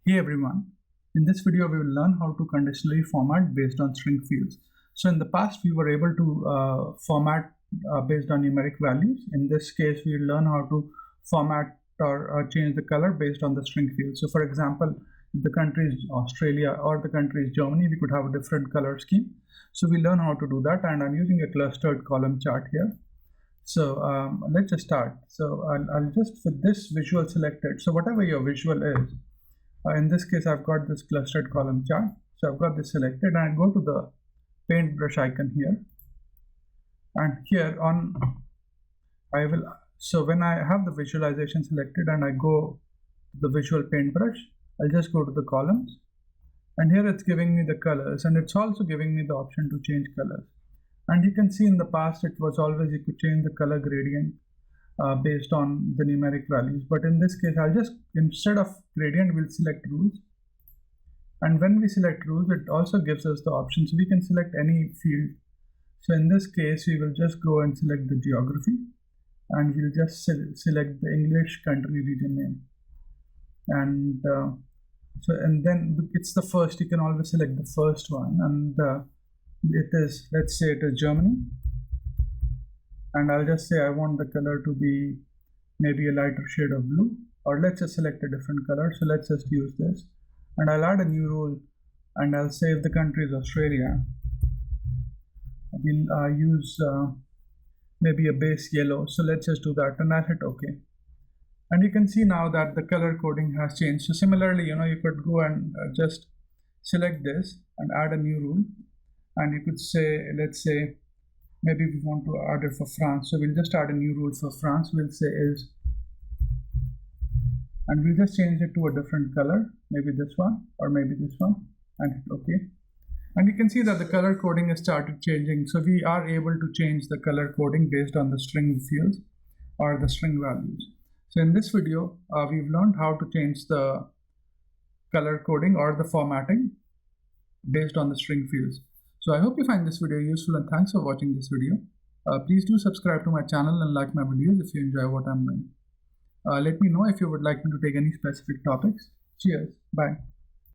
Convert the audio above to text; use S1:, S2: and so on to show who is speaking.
S1: Hey everyone, in this video we will learn how to conditionally format based on string fields. So in the past we were able to format based on numeric values. In this case we will learn how to format or change the color based on the string field. So for example, if the country is Australia or the country is Germany, we could have a different color scheme. So we learn how to do that, and I'm using a clustered column chart here. So let's just start. So I'll just, with this visual selected, so whatever your visual is, in this case I've got this clustered column chart, so I've got this selected, and I go to the paintbrush icon here, and here on I will, so when I have the visualization selected and I go to the visual paintbrush, I'll just go to the columns, and here it's giving me the colors, and it's also giving me the option to change colors. And you can see in the past it was always you could change the color gradient based on the numeric values, but in this case I'll just, instead of gradient, we'll select rules, and when we select rules it also gives us the option, so we can select any field. So in this case we will just go and select the geography, and we'll just select the English country region name, and and then it's the first, you can always select the first one, and it is, let's say it is Germany, and I'll just say I want the color to be maybe a lighter shade of blue, or let's just select a different color. So let's just use this, and I'll add a new rule, and I'll say if the country is Australia, we'll use maybe a base yellow. So let's just do that, and I'll hit OK. And you can see now that the color coding has changed. So similarly, you could go and just select this and add a new rule, and you could say, let's say maybe we want to add it for France, so we'll just add a new rule for France. We'll say is, and we'll just change it to a different color, maybe this one or maybe this one, and hit OK. And you can see that the color coding has started changing. So we are able to change the color coding based on the string fields or the string values. So in this video we've learned how to change the color coding or the formatting based on the string fields. So I hope you find this video useful, and thanks for watching this video. Please do subscribe to my channel and like my videos if you enjoy what I'm doing. Let me know if you would like me to take any specific topics. Cheers. Bye.